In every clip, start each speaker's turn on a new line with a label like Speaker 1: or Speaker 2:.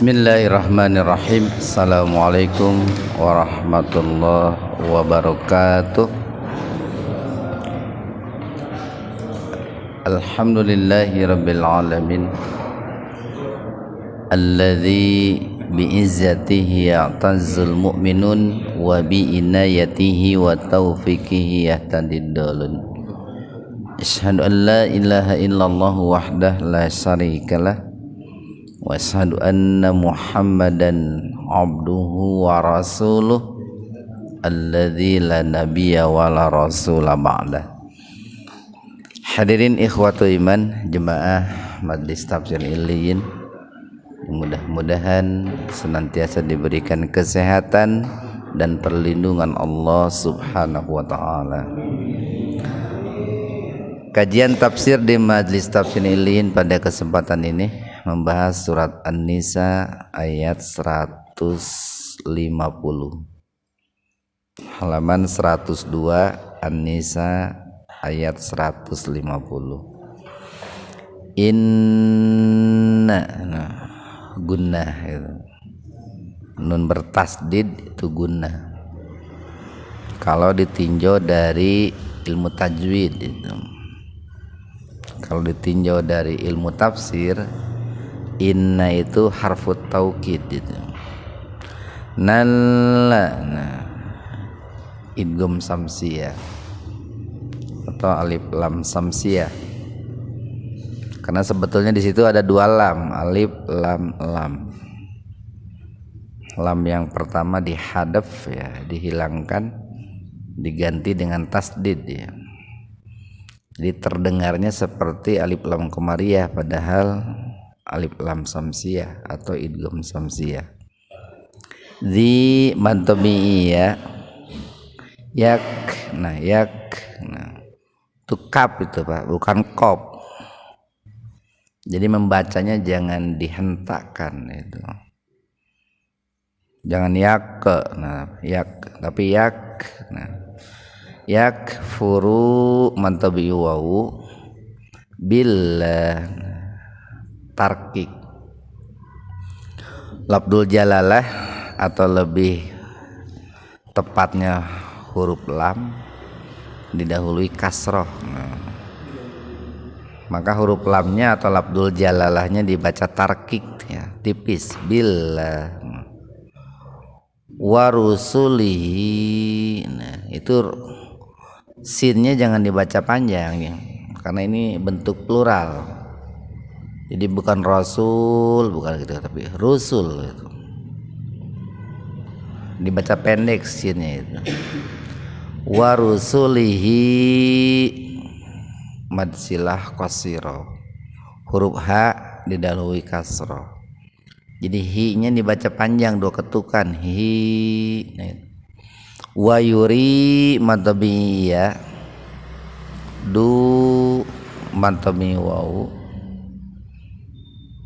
Speaker 1: Bismillahirrahmanirrahim. Assalamualaikum warahmatullahi wabarakatuh. Alhamdulillahi rabbil alamin, alladzi bi'izzatihi ya'tazzul mu'minun wa bi'inayatihi wa taufiqihi yahtadid dalun. Asyhadu an la ilaha illallah wahdah la syarikalah wa asyhadu anna Muhammadan abduhu wa rasuluh alladzi la nabiyya wa la rasula ba'dah. Hadirin ikhwatu iman, jemaah Majlis Tafsir Illiyin, mudah-mudahan senantiasa diberikan kesehatan dan perlindungan Allah Subhanahu wa taala. Kajian tafsir di Majlis Tafsir Illiyin pada kesempatan ini membahas surat An-Nisa ayat 150, halaman 102, An-Nisa ayat 150. Inna gunnah itu. Nun bertasdid itu gunnah. Kalau ditinjau dari ilmu tajwid itu. Kalau ditinjau dari ilmu tafsir, inna itu harfut taukid itu. Nalla idgham samsiyah atau alif lam samsiyah. Karena sebetulnya di situ ada dua lam, alif lam lam. Lam yang pertama dihadaf ya, dihilangkan, diganti dengan tasdid ya. Jadi terdengarnya seperti alif lam qamariyah padahal alif lam samsiyah atau idgham samsiyah. Di mantabi'iyah yak, nah yak, nah itu kap itu Pak, bukan kop. Jadi membacanya jangan dihentakkan itu. Jangan yak, nah yak, tapi yak, nah yak furu mantabi wawu bil tarkik labdul jalalah atau lebih tepatnya huruf lam didahului kasroh. Nah, maka huruf lamnya atau labdul jalalahnya dibaca tarkik ya, tipis bil warusulihi. Nah, itu sinnya jangan dibaca panjang ya, karena ini bentuk plural. Jadi bukan rasul, bukan gitu, tapi rusul itu. Dibaca pendek sinnya itu. Warusulihi madsilah qasiro. Huruf H didahului kasroh. Jadi hi-nya dibaca panjang dua ketukan hi. Wa yuri mantabiya du mantabi wau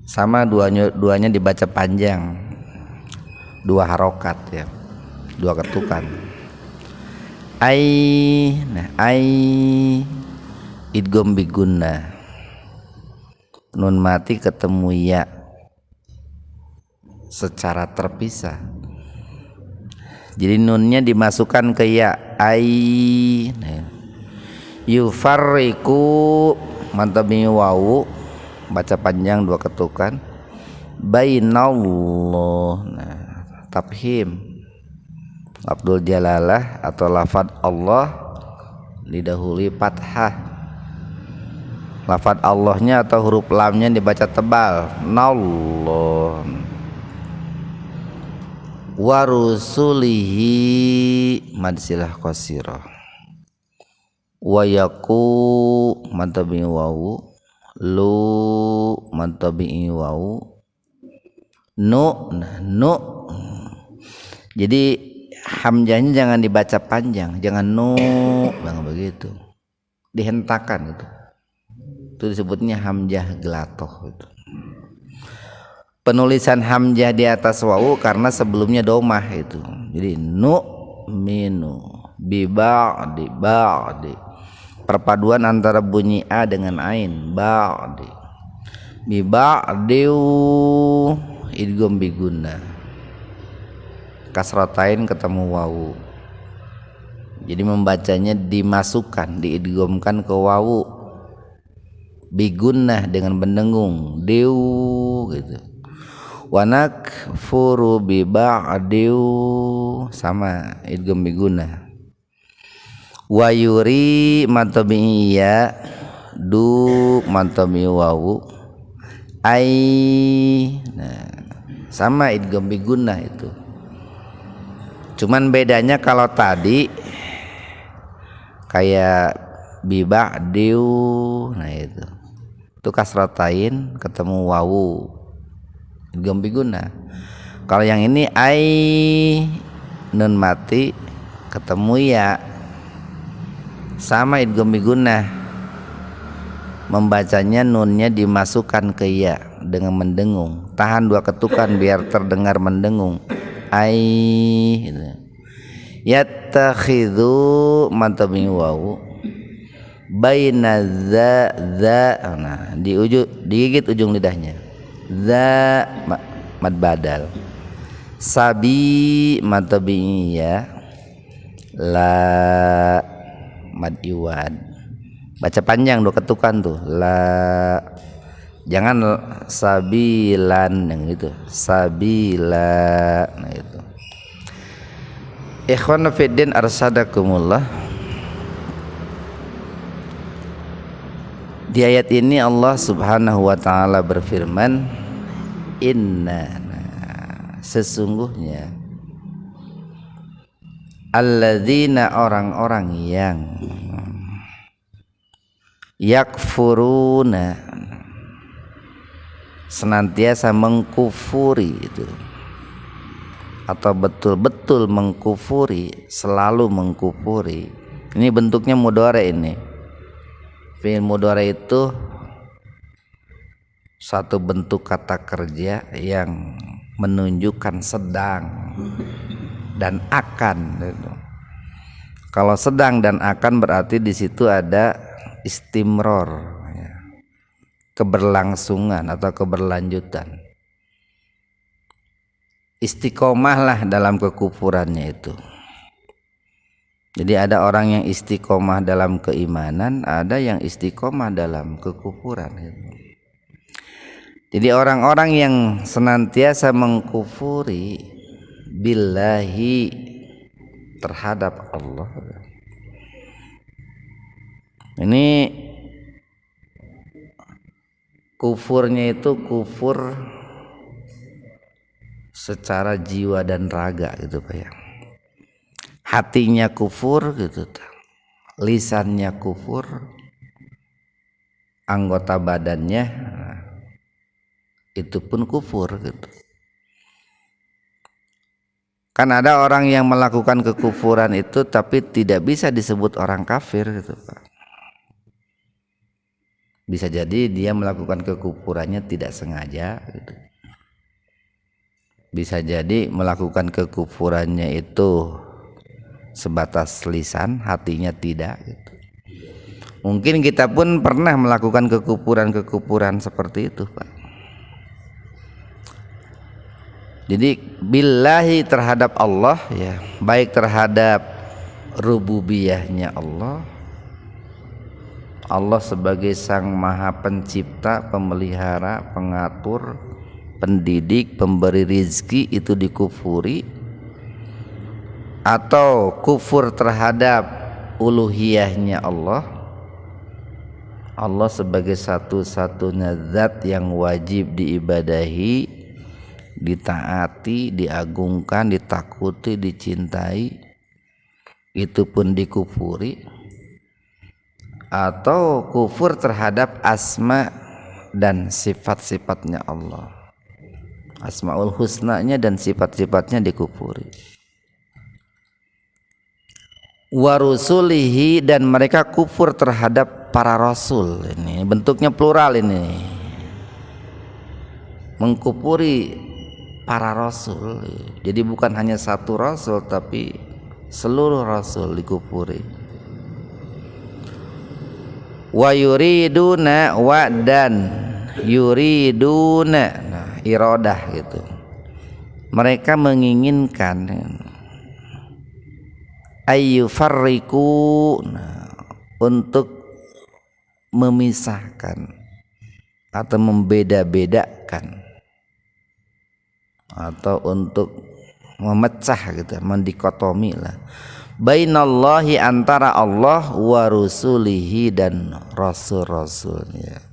Speaker 1: sama duanya dibaca panjang dua harokat ya, dua ketukan. Ai, nah ai idgham bigunna, nun mati ketemu ya secara terpisah. Jadi nunnya dimasukkan ke ya, ai. Nah, yufarriqu mantabi wawu baca panjang dua ketukan. Bainallah, nah tafhim labdul jalalah atau lafad Allah didahului fathah. Lafad Allahnya atau huruf lamnya dibaca tebal, nallah. Warusulihi madsilah qasirah. Wa yaku mantabi wawu lu mantabi wawu nu, nah nu. Jadi hamzahnya jangan dibaca panjang, jangan nu, jangan begitu, dihentakkan itu. Itu disebutnya hamzah gelatoh itu. Penulisan hamzah di atas wawu karena sebelumnya domah itu. Jadi nu minu bi ba'di ba'di. Perpaduan antara bunyi a dengan ain ba'di. Bi ba'diu idgham bi gunnah, kasratain ketemu wawu, jadi membacanya dimasukkan, diidghamkan ke wawu, bi gunnah dengan mendengung, dew gitu. Wa nakfuru bi ba'diu, sama idgham bi gunnah. Wa yuri matabiya, du matabi wawu, ai, nah sama idgham bi gunnah itu. Cuman bedanya kalau tadi kayak bi ba'diu, nah itu kasratain ketemu wawu, idgham bi gunnah. Kalau yang ini ai nun mati ketemu ya, sama idgham bi gunnah, membacanya nunnya dimasukkan ke ya dengan mendengung, tahan 2 ketukan biar terdengar mendengung, ai gitu. Yattakhidhu matabi wawu baina za, nah digigit ujung lidahnya, za mad badal, sabi matabi ya, la mad iwad, baca panjang 2 ketukan tuh, la, jangan sabilan yang gitu, sabila, nah itu. Ikhwan fiddin arsadakumullah. Di ayat ini Allah Subhanahu wa taala berfirman, inna, sesungguhnya alladzina, orang-orang yang yakfuruna, senantiasa mengkufuri itu, atau betul-betul mengkufuri, selalu mengkufuri. Ini bentuknya mudhari ini. Fi'il mudhari itu satu bentuk kata kerja yang menunjukkan sedang dan akan. Kalau sedang dan akan berarti di situ ada istimror, keberlangsungan atau keberlanjutan. Istiqomahlah dalam kekufurannya itu. Jadi ada orang yang istiqomah dalam keimanan, ada yang istiqomah dalam kekufuran gitu. Jadi orang-orang yang senantiasa mengkufuri billahi, terhadap Allah, ini kufurnya itu kufur secara jiwa dan raga gitu Pak ya. Hatinya kufur gitu, lisannya kufur, anggota badannya itu pun kufur gitu. Kan ada orang yang melakukan kekufuran itu tapi tidak bisa disebut orang kafir gitu Pak. Bisa jadi dia melakukan kekufurannya tidak sengaja gitu. Bisa jadi melakukan kekufurannya itu sebatas lisan, hatinya tidak gitu. Mungkin kita pun pernah melakukan kekufuran seperti itu Pak. Jadi billahi, terhadap Allah ya, baik terhadap rububiyahnya Allah, Allah sebagai sang maha pencipta, pemelihara, pengatur, pendidik, pemberi rizki, itu dikufuri, atau kufur terhadap uluhiyahnya Allah, Allah sebagai satu-satunya zat yang wajib diibadahi, ditaati, diagungkan, ditakuti, dicintai, itu pun dikufuri. Atau kufur terhadap asma dan sifat-sifatnya Allah, asmaul husnanya dan sifat-sifatnya dikufuri. Wa rusulihi, dan mereka kufur terhadap para rasul. Ini bentuknya plural, ini mengkufuri para rasul. Jadi bukan hanya satu rasul tapi seluruh rasul dikufuri. Wa yuriduna, wa dan yuriduna, nah iradah gitu. mereka menginginkan ayyufarriqu, untuk memisahkan atau membeda-bedakan atau untuk memecah gitu, mendikotomi lah, bainallahi, antara Allah, wa rusulihi, dan rasul-rasulnya.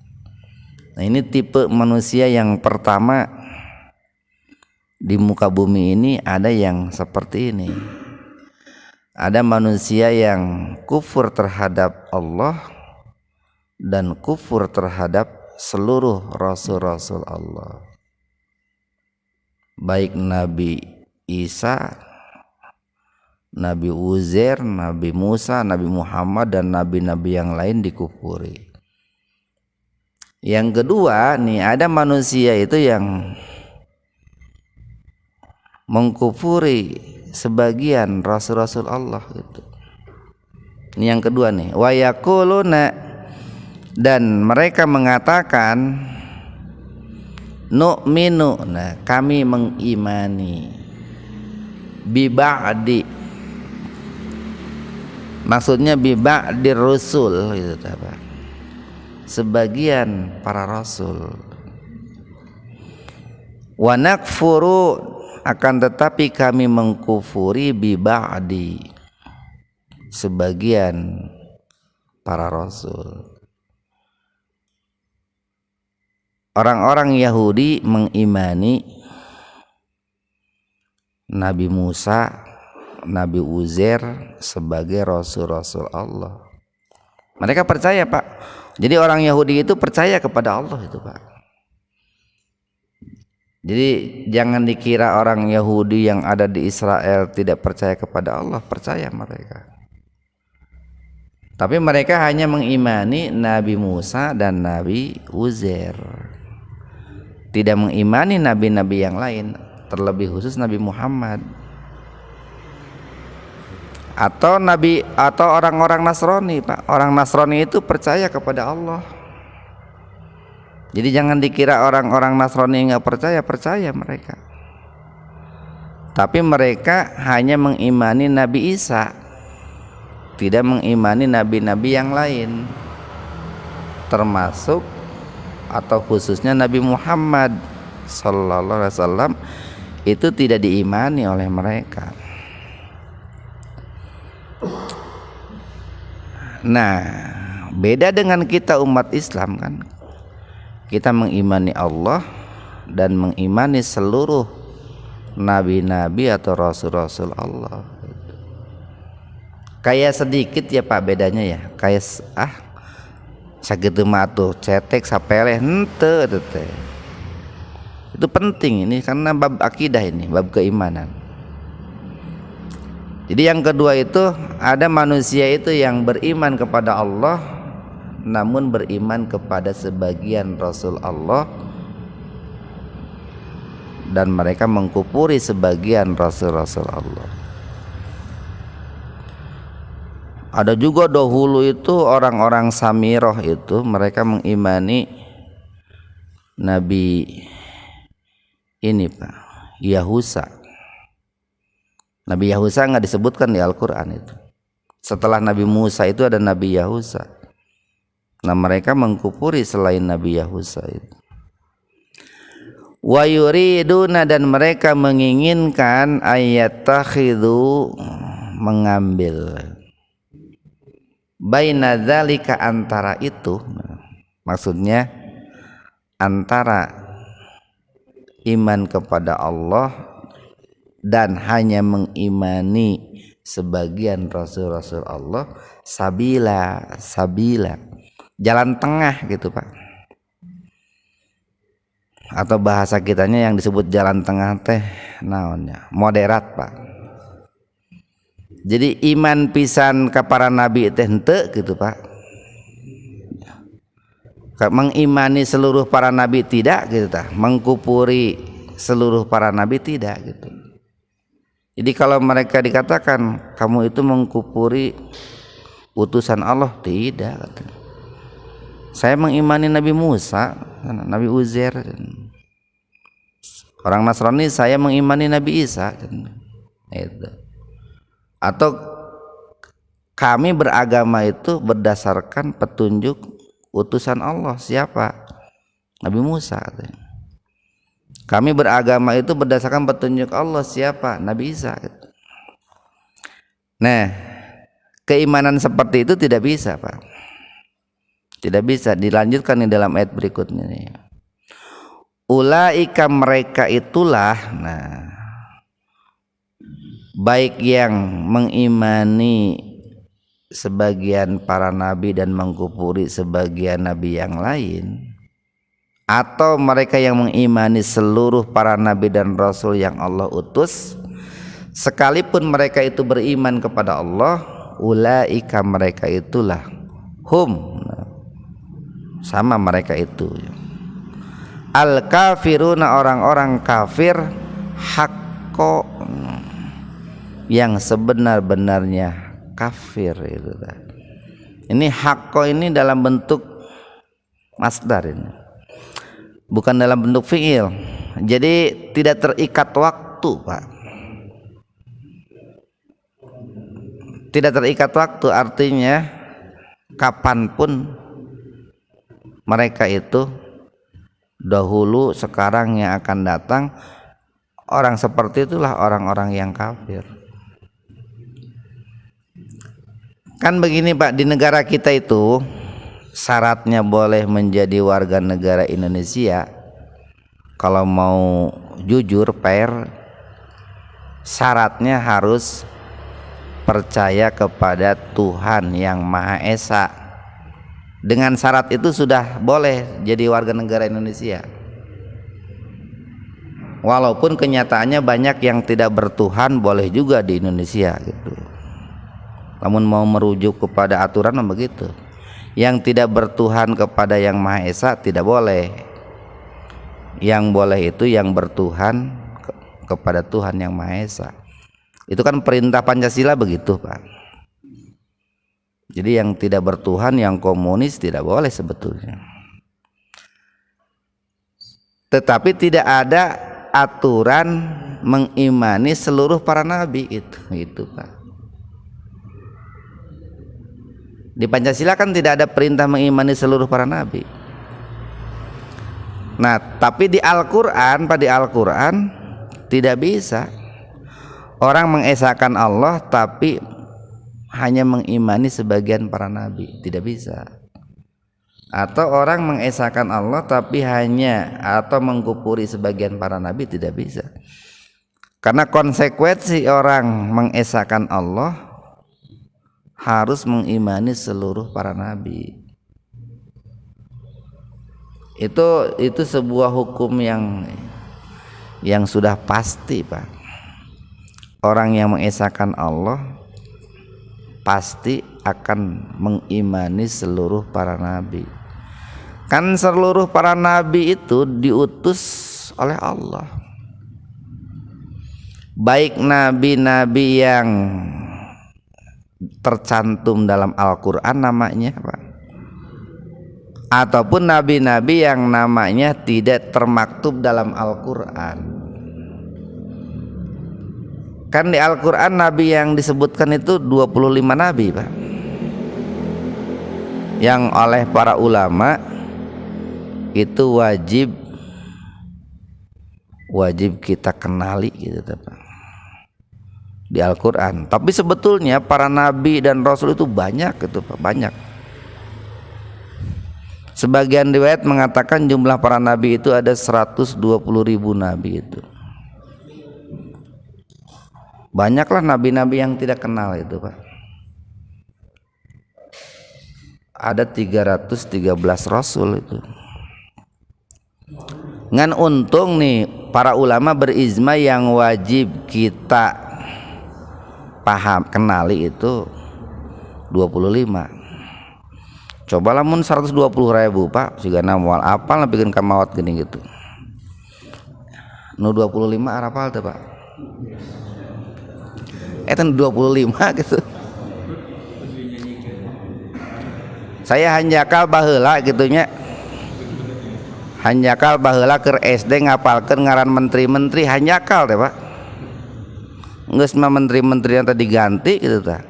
Speaker 1: Nah, ini tipe manusia yang pertama di muka bumi ini, ada yang seperti ini. Ada manusia yang kufur terhadap Allah dan kufur terhadap seluruh rasul-rasul Allah, baik Nabi Isa, Nabi Uzair, Nabi Musa, Nabi Muhammad, dan nabi-nabi yang lain dikufuri. Yang kedua nih, ada manusia itu yang mengkufuri sebagian rasul-rasul Allah gitu. Ini yang kedua nih, wa yaquluna, dan mereka mengatakan nu'minu, nah kami mengimani, bi ba'di, maksudnya bi ba'dir rusul gitu apa? Sebagian para rasul. Wa nakfuru, akan tetapi kami mengkufuri bi ba'di, sebagian para rasul. Orang-orang Yahudi mengimani Nabi Musa, Nabi Uzair sebagai rasul-rasul Allah. Mereka percaya, Pak. Jadi orang Yahudi itu percaya kepada Allah itu, Pak. Jadi jangan dikira orang Yahudi yang ada di Israel tidak percaya kepada Allah, percaya mereka. Tapi mereka hanya mengimani Nabi Musa dan Nabi Uzair, tidak mengimani nabi-nabi yang lain, terlebih khusus Nabi Muhammad atau orang-orang Nasrani, Pak. Orang Nasrani itu percaya kepada Allah. Jadi jangan dikira orang-orang Nasrani nggak percaya, percaya mereka. Tapi mereka hanya mengimani Nabi Isa, tidak mengimani nabi-nabi yang lain, termasuk atau khususnya Nabi Muhammad sallallahu alaihi wasallam itu tidak diimani oleh mereka. Nah, beda dengan kita umat Islam kan. Kita mengimani Allah dan mengimani seluruh nabi-nabi atau rasul-rasul Allah. Kayak sedikit ya Pak bedanya ya. Kayak sakitu mah tuh cetek sapeleh henteu teh. Itu penting ini karena bab akidah ini, bab keimanan. Jadi yang kedua itu ada manusia itu yang beriman kepada Allah namun beriman kepada sebagian Rasul Allah dan mereka mengkufuri sebagian Rasul-Rasul Allah. Ada juga dahulu itu orang-orang Samirah itu mereka mengimani Nabi ini Pak, Yahusa. Nabi Yahusa nggak disebutkan di Al-Quran itu. Setelah Nabi Musa itu ada Nabi Yahusa. Nah mereka mengkufuri selain Nabi Yahusa itu. Wa yuriduna, dan mereka menginginkan ayattakhidhu, mengambil baina dzalika, antara itu, maksudnya antara iman kepada Allah dan hanya mengimani sebagian rasul-rasul Allah, sabila, jalan tengah gitu Pak. Atau bahasa kitanya yang disebut jalan tengah teh naonnya, moderat Pak. Jadi iman pisan ka para nabi teh henteu gitu Pak. Mengimani seluruh para nabi tidak gitu tah. Mengkufuri seluruh para nabi tidak gitu. Jadi kalau mereka dikatakan kamu itu mengkufuri utusan Allah, tidak katanya. Saya mengimani Nabi Musa, Nabi Uzair, Orang Nasrani saya mengimani Nabi Isa. Itu. Atau kami beragama itu berdasarkan petunjuk utusan Allah. Siapa? Nabi Musa. Kami beragama itu berdasarkan petunjuk Allah. Siapa? Nabi Isa. Nah, keimanan seperti itu tidak bisa, Pak. Tidak bisa. Dilanjutkan di dalam ayat berikutnya nih. Ulaika mereka itulah, nah, baik yang mengimani sebagian para nabi dan mengkufuri sebagian nabi yang lain, atau mereka yang mengimani seluruh para nabi dan rasul yang Allah utus, sekalipun mereka itu beriman kepada Allah, ulaika mereka itulah hum, sama mereka itu, al kafiruna orang-orang kafir, hakko yang sebenar-benarnya kafir itu. Ini hakko ini dalam bentuk masdar ini, bukan dalam bentuk fiil. Jadi tidak terikat waktu, Pak. Tidak terikat waktu, artinya kapanpun mereka itu, dahulu, sekarang, yang akan datang, orang seperti itulah orang-orang yang kafir. Kan begini, Pak, di negara kita itu syaratnya boleh menjadi warga negara Indonesia, kalau mau jujur fair, syaratnya harus percaya kepada Tuhan yang Maha Esa. Dengan syarat itu sudah boleh jadi warga negara Indonesia. Walaupun kenyataannya banyak yang tidak bertuhan boleh juga di Indonesia gitu. Namun mau merujuk kepada aturan begitu. Yang tidak bertuhan kepada yang Maha Esa tidak boleh. Yang boleh itu yang bertuhan kepada Tuhan yang Maha Esa. Itu kan perintah Pancasila begitu, Pak. Jadi yang tidak bertuhan, yang komunis tidak boleh sebetulnya. Tetapi tidak ada aturan mengimani seluruh para nabi itu, Pak. Di Pancasila kan tidak ada perintah mengimani seluruh para nabi. Nah, tapi di Al-Qur'an, Pak, di Al-Qur'an tidak bisa. Orang mengesahkan Allah tapi hanya mengimani sebagian para nabi, tidak bisa. Atau orang mengesahkan Allah tapi hanya atau mengkufuri sebagian para nabi, tidak bisa. Karena konsekuensi orang mengesahkan Allah harus mengimani seluruh para nabi. Itu sebuah hukum yang sudah pasti, Pak. Orang yang mengesahkan Allah pasti akan mengimani seluruh para nabi. Kan seluruh para nabi itu diutus oleh Allah. Baik nabi-nabi yang tercantum dalam Al-Qur'an namanya, Pak, ataupun nabi-nabi yang namanya tidak termaktub dalam Al-Qur'an. Kan di Al-Qur'an nabi yang disebutkan itu 25 nabi, Pak, yang oleh para ulama itu wajib kita kenali gitu, Pak, di Al-Qur'an. Tapi sebetulnya para nabi dan rasul itu banyak gitu, Pak, banyak. Sebagian riwayat mengatakan jumlah para nabi itu ada 120.000 nabi itu. Banyaklah nabi-nabi yang tidak kenal itu, Pak. Ada 313 rasul itu. Ngan untung nih para ulama berizma yang wajib kita paham kenali itu 25. Coba lamun 120.000, Pak, juga namual apal bikin kamawat gini gitu. Nu 25 arapal tuh, Pak. Itu 25 gitu. Saya hanjakal baheula gitunya. Hanyakal baheula keur SD ngapalkeun ngaran menteri-menteri hanyakal teh Pak. Geus mah menteri-menteri yang tadi diganti gitu tah.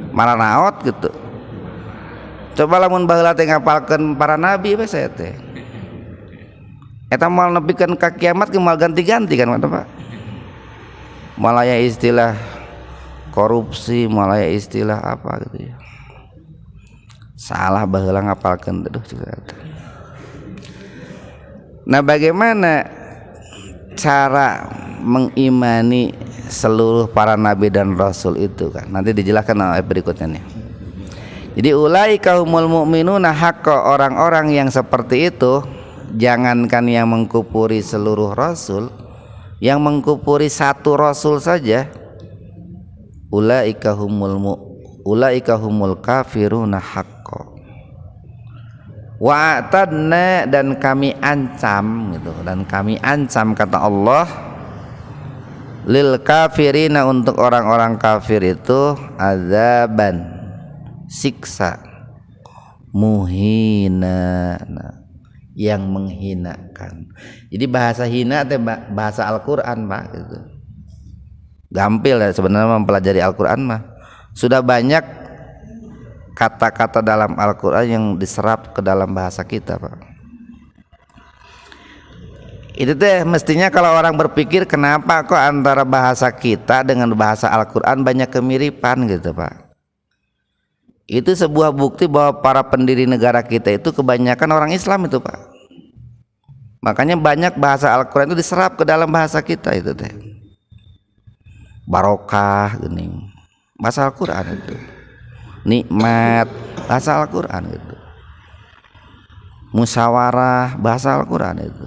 Speaker 1: Malah naot gitu. Coba lamun baheula teh ngapalkeun para nabi we saya teh. Eta moal nepikeun ka kiamat ge moal ganti-ganti kan Pak. Malah ya istilah korupsi, malah ya istilah apa gitu ya. Salah baheula ngapalkeun duh eta. Nah, bagaimana cara mengimani seluruh para nabi dan rasul itu kan? Nanti dijelaskan oleh berikutnya nih. Jadi ulaika humul mu'minuna haqqa, orang-orang yang seperti itu, jangankan yang mengkufuri seluruh rasul, yang mengkufuri satu rasul saja, ulaika humul kafiruna haqqa. Wa'tadna, dan kami ancam gitu, dan kami ancam kata Allah lil kafirina, untuk orang-orang kafir itu azaban, siksa muhina, yang menghinakan. Jadi bahasa hina teh bahasa Al-Qur'an Pak gitu. Gampil ya sebenarnya mempelajari Al-Qur'an mah. Sudah banyak kata-kata dalam Al-Quran yang diserap ke dalam bahasa kita Pak. Itu teh mestinya kalau orang berpikir kenapa kok antara bahasa kita dengan bahasa Al-Quran banyak kemiripan gitu Pak. Itu sebuah bukti bahwa para pendiri negara kita itu kebanyakan orang Islam itu Pak. Makanya banyak bahasa Al-Quran itu diserap ke dalam bahasa kita itu teh. Barokah gini, bahasa Al-Quran itu. Nikmat, bahasa Al-Quran itu. Musyawarah, bahasa Al-Quran itu.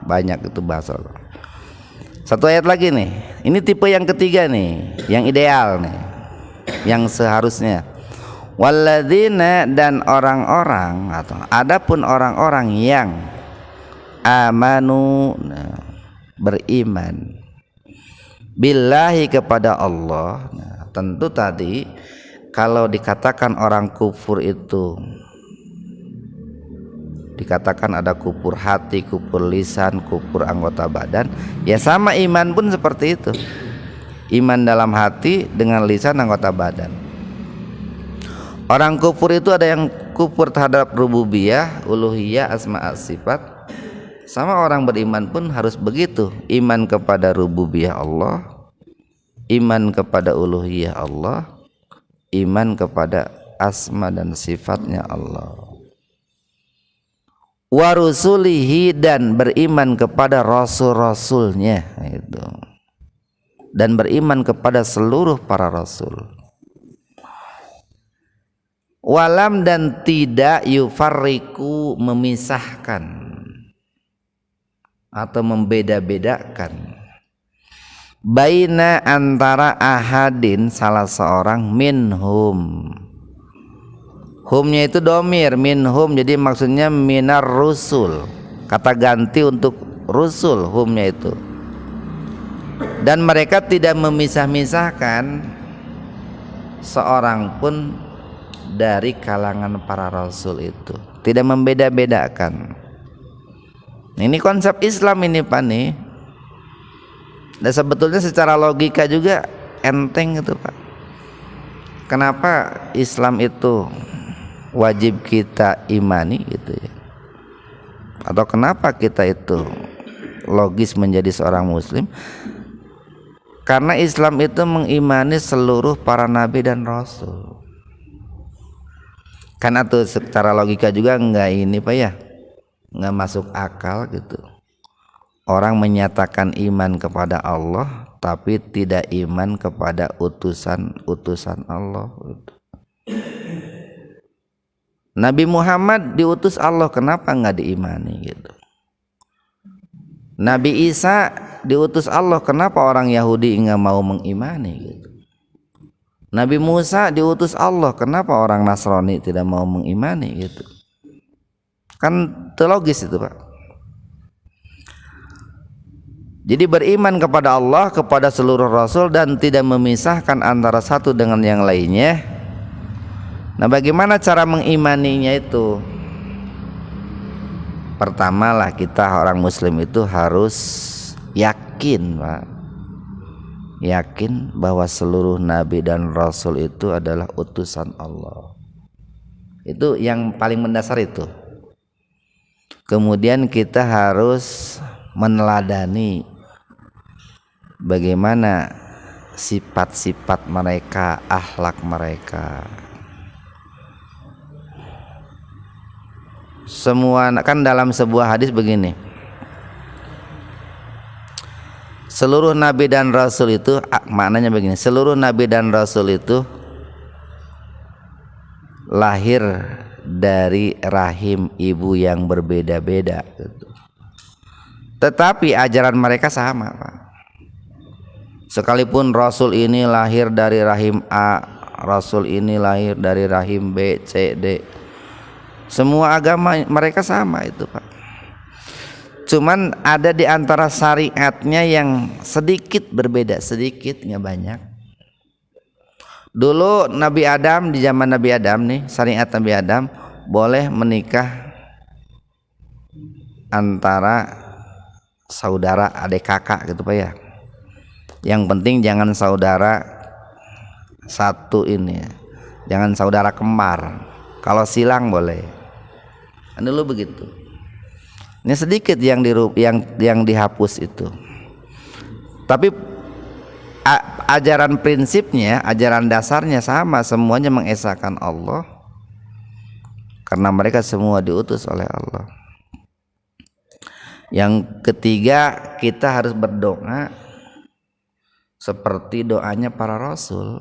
Speaker 1: Banyak itu bahasa Al-Quran. Satu ayat lagi nih. Ini tipe yang ketiga nih, yang ideal nih, yang seharusnya. Walladzina, dan orang-orang, atau adapun orang-orang yang amanu, beriman billahi, kepada Allah. Tentu tadi kalau dikatakan orang kufur itu dikatakan ada kufur hati, kufur lisan, kufur anggota badan, ya sama iman pun seperti itu. Iman dalam hati dengan lisan anggota badan. Orang kufur itu ada yang kufur terhadap rububiyah, uluhiyah, asma sifat. Sama orang beriman pun harus begitu. Iman kepada rububiyah Allah, iman kepada uluhiyah Allah, iman kepada asma dan sifatnya Allah. Wa rusulihi, dan beriman kepada rasul-rasulnya itu. Dan beriman kepada seluruh para rasul. Walam, dan tidak yufarriku, memisahkan atau membeda-bedakan, baina, antara ahadin, salah seorang, minhum. Humnya itu domir, minhum, jadi maksudnya minar rusul, kata ganti untuk rusul humnya itu. Dan mereka tidak memisah-misahkan seorang pun dari kalangan para rasul itu, tidak membeda-bedakan. Ini konsep Islam ini Pak nih. Dan sebetulnya secara logika juga enteng gitu Pak. Kenapa Islam itu wajib kita imani gitu ya? Atau kenapa kita itu logis menjadi seorang muslim? Karena Islam itu mengimani seluruh para nabi dan rasul. Karena tuh secara logika juga enggak ini Pak ya, enggak masuk akal gitu. Orang menyatakan iman kepada Allah tapi tidak iman kepada utusan-utusan Allah. Nabi Muhammad diutus Allah, kenapa enggak diimani gitu? Nabi Isa diutus Allah, kenapa orang Yahudi enggak mau mengimani gitu? Nabi Musa diutus Allah, kenapa orang Nasrani tidak mau mengimani gitu? Kan teologis itu Pak. Jadi beriman kepada Allah, kepada seluruh rasul, dan tidak memisahkan antara satu dengan yang lainnya. Nah, bagaimana cara mengimaninya itu? pertamalah kita orang muslim itu harus yakin, Pak. Yakin bahwa seluruh nabi dan rasul itu adalah utusan Allah. Itu yang paling mendasar itu. Kemudian kita harus meneladani bagaimana sifat-sifat mereka, akhlak mereka. Semua kan dalam sebuah hadis begini, seluruh nabi dan rasul itu maknanya begini, seluruh nabi dan rasul itu lahir dari rahim ibu yang berbeda-beda gitu. Tetapi ajaran mereka sama, Pak. Sekalipun rasul ini lahir dari rahim A, rasul ini lahir dari rahim B, C, D, semua agama mereka sama itu, Pak. Cuman ada di antara syariatnya yang sedikit berbeda, sedikit nggak banyak. Dulu Nabi Adam, di zaman Nabi Adam nih, syariat Nabi Adam boleh menikah antara saudara, adik kakak gitu, Pak ya. Yang penting jangan saudara satu ini, jangan saudara kembar. Kalau silang boleh. Dulu begitu. Ini sedikit yang dihapus itu. Tapi ajaran prinsipnya, ajaran dasarnya sama, semuanya mengesahkan Allah. Karena mereka semua diutus oleh Allah. Yang ketiga, kita harus berdoa seperti doanya para rasul.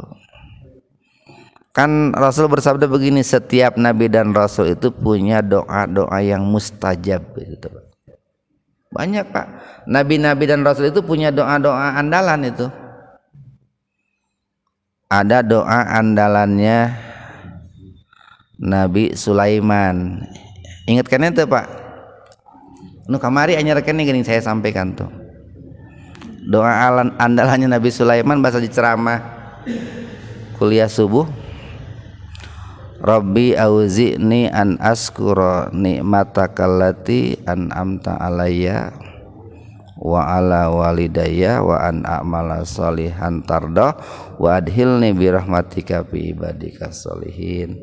Speaker 1: Kan Rasul bersabda begini, setiap nabi dan rasul itu punya doa-doa yang mustajab gitu. Banyak, Pak. Nabi-nabi dan rasul itu punya doa-doa andalan itu. Ada doa andalannya Nabi Sulaiman. Ingatkan itu, Pak. Nu kamari anyarkeun geuning saya sampaikan tuh. Doa andalannya Nabi Sulaiman bahasa di ceramah kuliah subuh. Rabbi auzi'ni an askura ni'matakallati an'amta alayya wa ala walidayya wa an a'mala sholihan tarda wa adhilni birahmatika fi ibadika sholihin.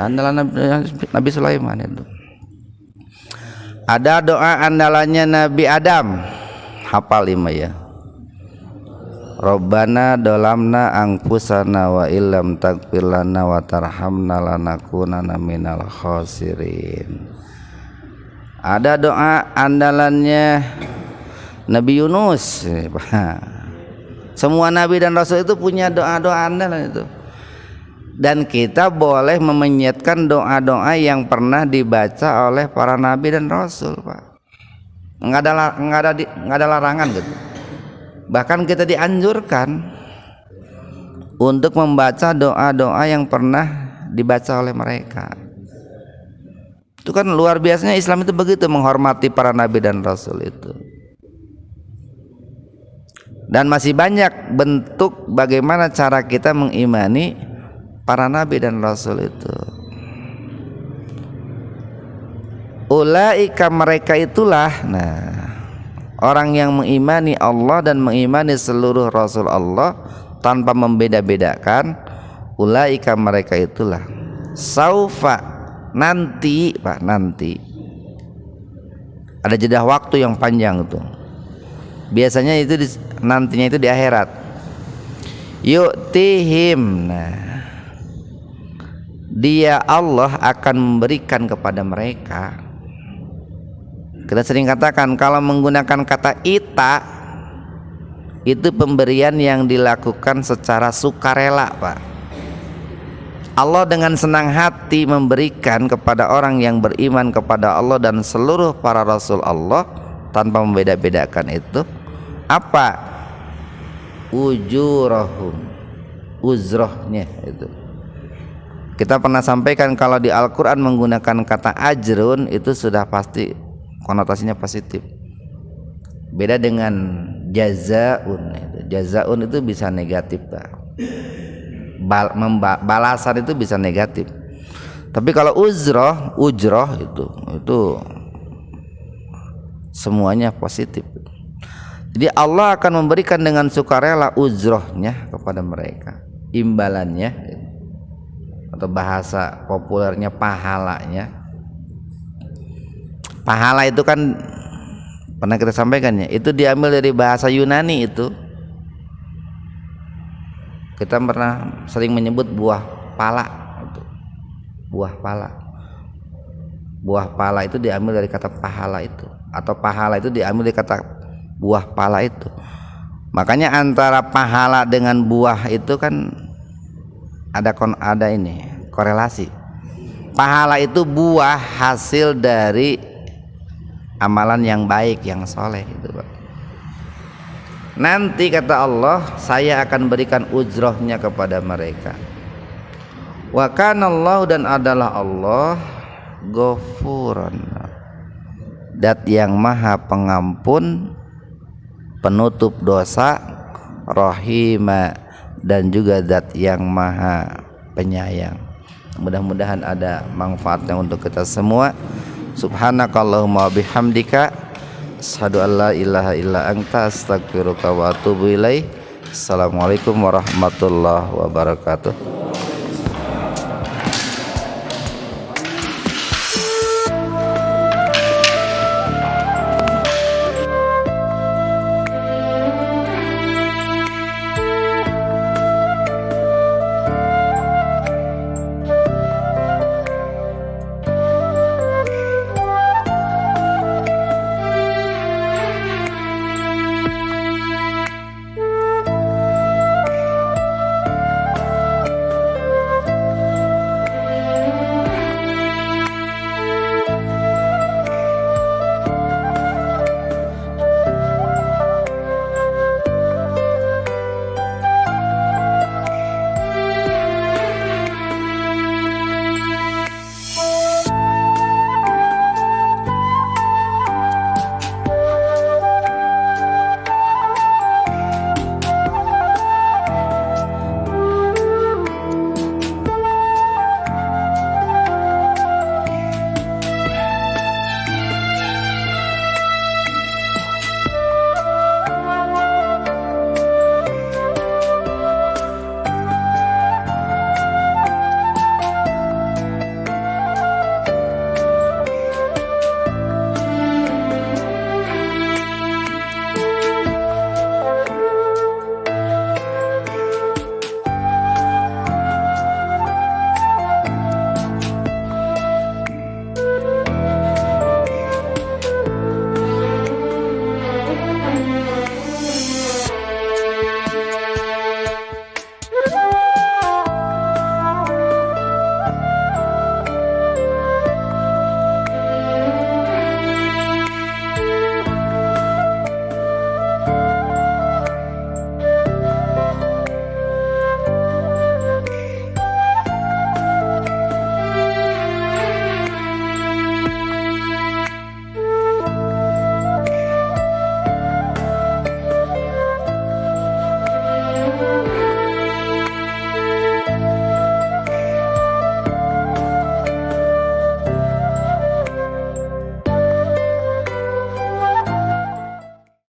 Speaker 1: Andalan Nabi Sulaiman itu. Ada doa andalannya Nabi Adam, hafal 5 ya. Rabbana dolamna angfusana wa illam taghfir lana wa tarhamna lanakunanna minal khasirin. Ada doa andalannya Nabi Yunus. Semua nabi dan rasul itu punya doa-doa andalan itu. Dan kita boleh memenyetkan doa-doa yang pernah dibaca oleh para nabi dan rasul, Pak. Enggak ada larangan gitu. Bahkan kita dianjurkan untuk membaca doa-doa yang pernah dibaca oleh mereka. Itu kan luar biasanya Islam itu begitu menghormati para nabi dan rasul itu. Dan masih banyak bentuk bagaimana cara kita mengimani para nabi dan rasul itu. Ulaika, mereka itulah, orang yang mengimani Allah dan mengimani seluruh rasul Allah tanpa membeda-bedakan. Ulaika, mereka itulah, saufa, nanti, Pak, nanti ada jeda waktu yang panjang itu. Biasanya itu nantinya itu di akhirat. Yu'tihim, dia Allah akan memberikan kepada mereka. Kita sering katakan kalau menggunakan kata ita, itu pemberian yang dilakukan secara sukarela, Pak. Allah dengan senang hati memberikan kepada orang yang beriman kepada Allah dan seluruh para rasul Allah tanpa membeda-bedakan itu. Apa? Ujurahum, uzrohnya itu. Kita pernah sampaikan kalau di Al-Quran menggunakan kata ajrun itu sudah pasti konotasinya positif. Beda dengan jazaun. Jazaun itu bisa negatif, Pak. Balasan itu bisa negatif. Tapi kalau ujroh itu semuanya positif. Jadi Allah akan memberikan dengan sukarela ujrohnya kepada mereka, imbalannya, atau bahasa populernya pahalanya. Pahala itu kan pernah kita sampaikan ya, itu diambil dari bahasa Yunani. Itu kita pernah sering menyebut buah pala. Buah pala, buah pala itu diambil dari kata pahala itu, atau pahala itu diambil dari kata buah pala itu. Makanya antara pahala dengan buah itu kan ada ini korelasi. Pahala itu buah hasil dari amalan yang baik, yang soleh itu, Pak. Nanti kata Allah, saya akan berikan ujrohnya kepada mereka. Wa kanallahu, dan adalah Allah Ghafuran, Dat yang maha pengampun, penutup dosa, Rahima, dan juga Dat yang maha penyayang. Mudah-mudahan ada manfaatnya untuk kita semua. Subhanakallahumma bihamdika, asyhadu an la ilaha illa anta, astaghfiruka wa atubu ilaik. Assalamualaikum warahmatullahi wabarakatuh.